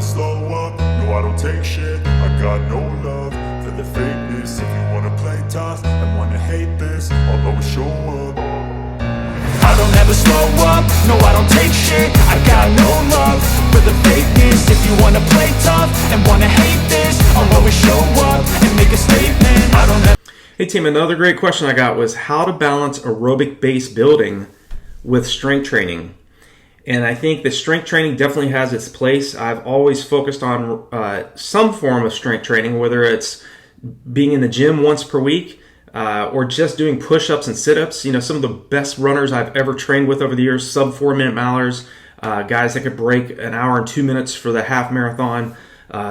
never slow up, no I don't take shit. I got no love for the fakeness. If you wanna play tough and wanna hate this, I'll always show up. I don't ever slow up, no I don't take shit. I got no love for the fakeness. If you wanna play tough and wanna hate this, I'll always show up and make a statement. I don't ever... Hey team, another great question I got was how to balance aerobic base building with strength training. And I think that strength training definitely has its place. I've always focused on some form of strength training, whether it's being in the gym once per week or just doing push-ups and sit-ups. You know, some of the best runners I've ever trained with over the years, sub 4-minute milers, guys that could break an hour and 2 minutes for the half marathon,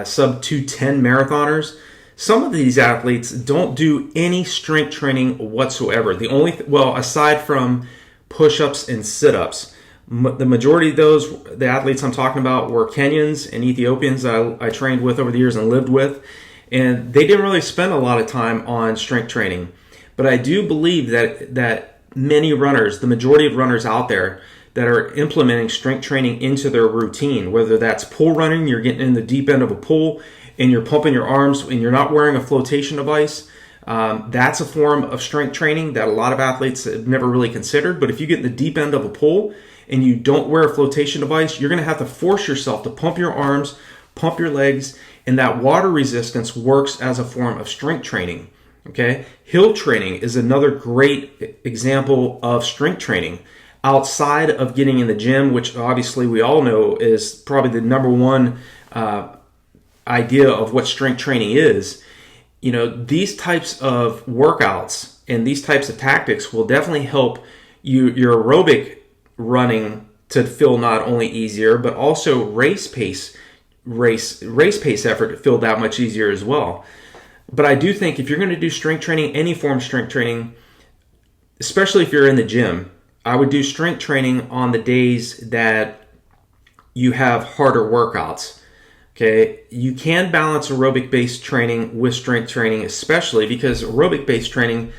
sub 2:10 marathoners. Some of these athletes don't do any strength training whatsoever. The only, aside from push-ups and sit-ups, the majority of those, the athletes I'm talking about, were Kenyans and Ethiopians that I trained with over the years and lived with, and they didn't really spend a lot of time on strength training. But I do believe that many runners, the majority of runners out there, that are implementing strength training into their routine, whether that's pool running, you're getting in the deep end of a pool and you're pumping your arms and you're not wearing a flotation device. That's a form of strength training that a lot of athletes have never really considered. But if you get in the deep end of a pool and you don't wear a flotation device, you're going to have to force yourself to pump your arms, pump your legs, and that water resistance works as a form of strength training. Okay, hill training is another great example of strength training outside of getting in the gym, which obviously we all know is probably the number one idea of what strength training is. You know, these types of workouts and these types of tactics will definitely help your aerobic running to feel not only easier, but also race pace effort to feel that much easier as well. But I do think if you're going to do strength training, any form of strength training, especially if you're in the gym, I would do strength training on the days that you have harder workouts. Okay, you can balance aerobic-based training with strength training, especially because aerobic-based training,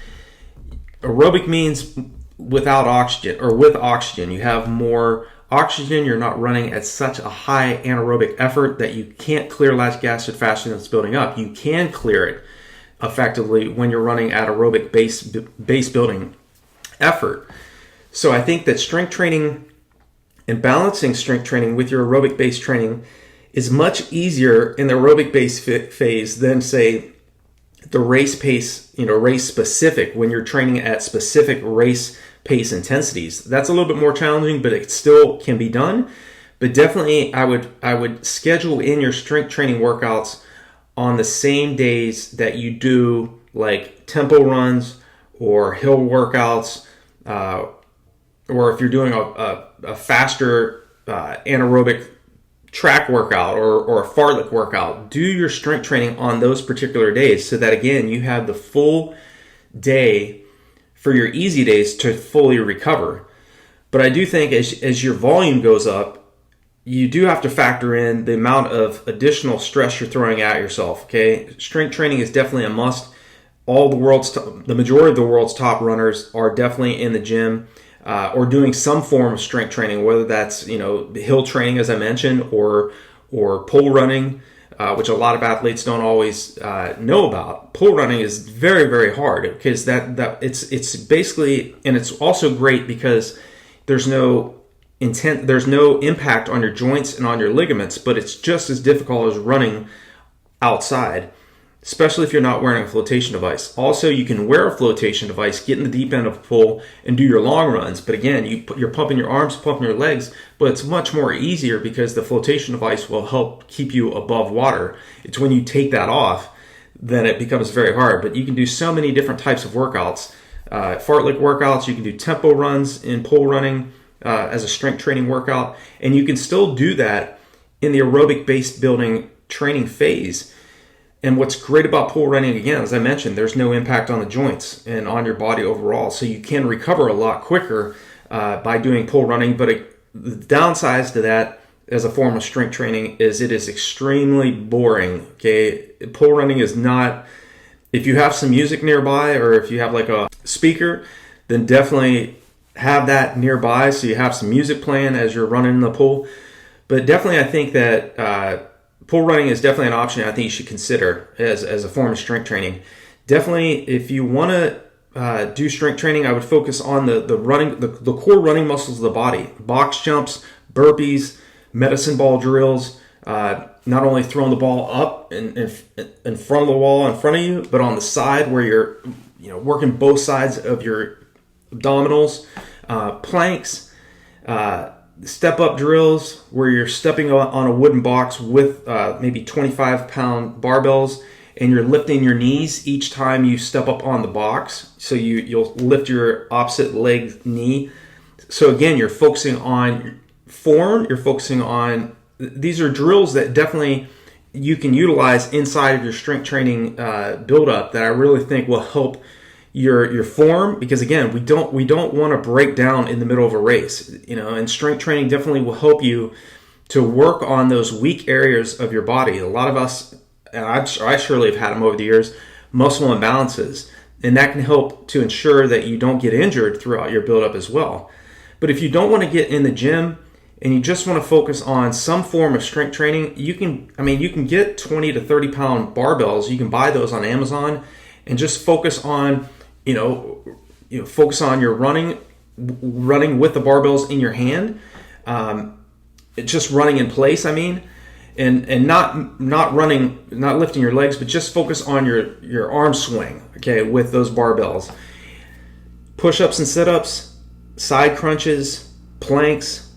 aerobic means without oxygen or with oxygen. You have more oxygen. You're not running at such a high anaerobic effort that you can't clear lactic acid faster than it's building up. You can clear it effectively when you're running at aerobic base building effort. So I think that strength training and balancing strength training with your aerobic-based training is much easier in the aerobic-based phase than, say, the race pace, race specific, when you're training at specific race pace intensities. That's a little bit more challenging, but it still can be done. But definitely I would schedule in your strength training workouts on the same days that you do like tempo runs or hill workouts, or if you're doing a faster anaerobic track workout or a fartlek workout, do your strength training on those particular days so that, again, you have the full day for your easy days to fully recover. But I do think as your volume goes up, you do have to factor in the amount of additional stress you're throwing at yourself. Okay, strength training is definitely a must. The majority of the world's top runners are definitely in the gym or doing some form of strength training, whether that's hill training, as I mentioned, or pole running, which a lot of athletes don't always know about. Pole running is very, very hard because it's basically, and it's also great because there's no impact on your joints and on your ligaments, but it's just as difficult as running outside, especially if you're not wearing a flotation device. Also, you can wear a flotation device, get in the deep end of a pool, and do your long runs. But again, you're pumping your arms, pumping your legs, but it's much more easier because the flotation device will help keep you above water. It's when you take that off, then it becomes very hard. But you can do so many different types of workouts. Fartlek workouts, you can do tempo runs in pole running as a strength training workout, and you can still do that in the aerobic-based building training phase. And what's great about pole running, again, as I mentioned, there's no impact on the joints and on your body overall. So you can recover a lot quicker by doing pole running. But the downside to that as a form of strength training is it is extremely boring. Okay, pole running is not, if you have some music nearby or if you have like a speaker, then definitely have that nearby so you have some music playing as you're running in the pool. But definitely I think that Pool running is definitely an option I think you should consider as a form of strength training. Definitely, if you want to do strength training, I would focus on the core running muscles of the body. Box jumps, burpees, medicine ball drills, not only throwing the ball up in front of the wall in front of you, but on the side where you're working both sides of your abdominals, planks, step-up drills where you're stepping on a wooden box with maybe 25-pound barbells, and you're lifting your knees each time you step up on the box. So you'll lift your opposite leg knee. So again, you're focusing on form, you're focusing on, these are drills that definitely you can utilize inside of your strength training build-up that I really think will help your form, because again, we don't want to break down in the middle of a race, and strength training definitely will help you to work on those weak areas of your body. A lot of us, and I surely have had them over the years, muscle imbalances, and that can help to ensure that you don't get injured throughout your build-up as well. But if you don't want to get in the gym and you just want to focus on some form of strength training, you can get 20 to 30 pound barbells. You can buy those on Amazon and just focus on focus on your running with the barbells in your hand, just running in place. And not running, not lifting your legs, but just focus on your arm swing. Okay, with those barbells, push-ups and sit-ups, side crunches, planks.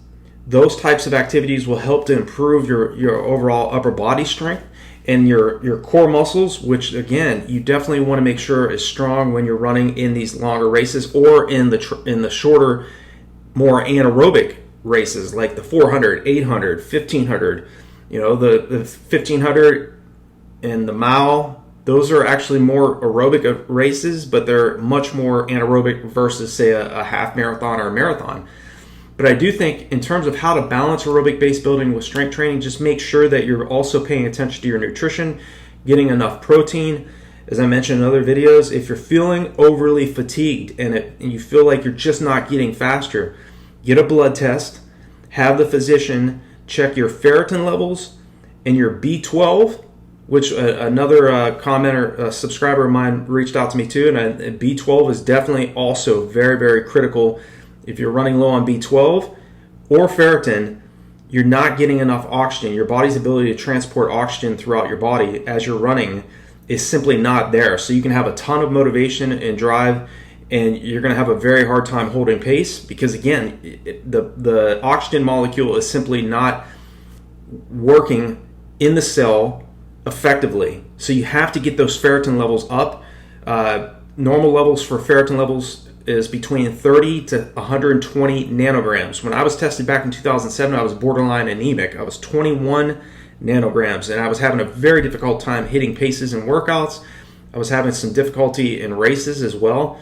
Those types of activities will help to improve your overall upper body strength and your core muscles, which again, you definitely want to make sure is strong when you're running in these longer races or in the shorter, more anaerobic races like the 400, 800, 1500. The 1500 and the mile, those are actually more aerobic races, but they're much more anaerobic versus, say, a half marathon or a marathon. But I do think in terms of how to balance aerobic base building with strength training, just make sure that you're also paying attention to your nutrition, getting enough protein. As I mentioned in other videos, if you're feeling overly fatigued and you feel like you're just not getting faster, get a blood test, have the physician check your ferritin levels and your B12, which another commenter, a subscriber of mine reached out to me too, and B12 is definitely also very, very critical. If you're running low on B12 or ferritin, you're not getting enough oxygen. Your body's ability to transport oxygen throughout your body as you're running is simply not there. So you can have a ton of motivation and drive, and you're going to have a very hard time holding pace because, again, the oxygen molecule is simply not working in the cell effectively. So you have to get those ferritin levels up. Normal levels for ferritin levels is between 30 to 120 nanograms. When I was tested back in 2007, I was borderline anemic. I was 21 nanograms, and I was having a very difficult time hitting paces in workouts. I was having some difficulty in races as well.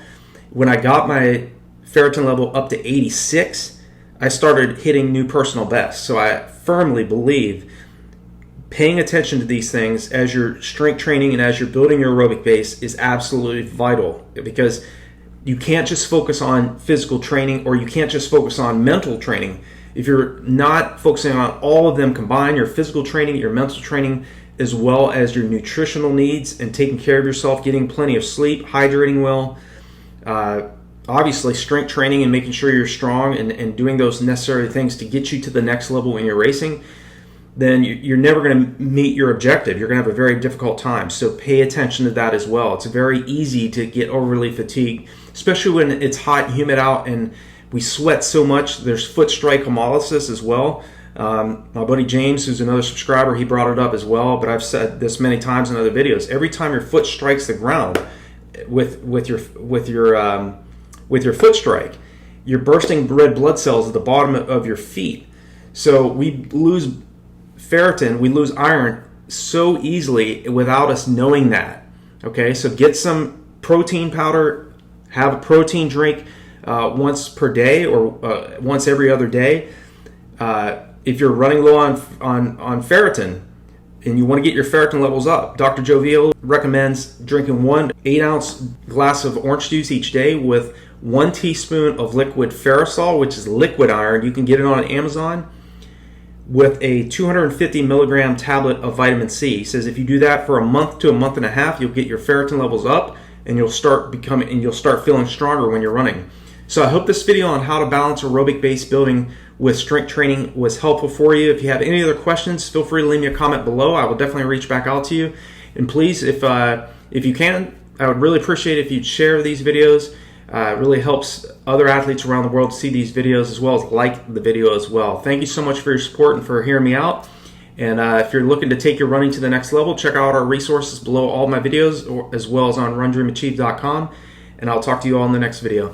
When I got my ferritin level up to 86, I started hitting new personal bests. So I firmly believe paying attention to these things as you're strength training and as you're building your aerobic base is absolutely vital, because you can't just focus on physical training, or you can't just focus on mental training. If you're not focusing on all of them combined, your physical training, your mental training, as well as your nutritional needs and taking care of yourself, getting plenty of sleep, hydrating well, obviously strength training and making sure you're strong and doing those necessary things to get you to the next level when you're racing, then you're never going to meet your objective. You're going to have a very difficult time. So pay attention to that as well. It's very easy to get overly fatigued, especially when it's hot and humid out and we sweat so much. There's foot strike hemolysis as well. My buddy James, who's another subscriber, he brought it up as well, but I've said this many times in other videos. Every time your foot strikes the ground with your foot strike, you're bursting red blood cells at the bottom of your feet. So we lose ferritin, we lose iron so easily without us knowing that. Okay, so get some protein powder, have a protein drink once per day or once every other day. If you're running low on ferritin and you want to get your ferritin levels up, Dr. Jovial recommends drinking 1 8-ounce glass of orange juice each day with 1 teaspoon of liquid ferrosol, which is liquid iron. You can get it on Amazon. with a 250 milligram tablet of vitamin C. He says if you do that for a month to a month and a half, you'll get your ferritin levels up, and you'll start feeling stronger when you're running. So I hope this video on how to balance aerobic base building with strength training was helpful for you. If you have any other questions, feel free to leave me a comment below. I will definitely reach back out to you. And please, if you can, I would really appreciate it if you'd share these videos. It really helps other athletes around the world see these videos, as well as like the video as well. Thank you so much for your support and for hearing me out. And if you're looking to take your running to the next level, check out our resources below all my videos, as well as on RunDreamAchieve.com. And I'll talk to you all in the next video.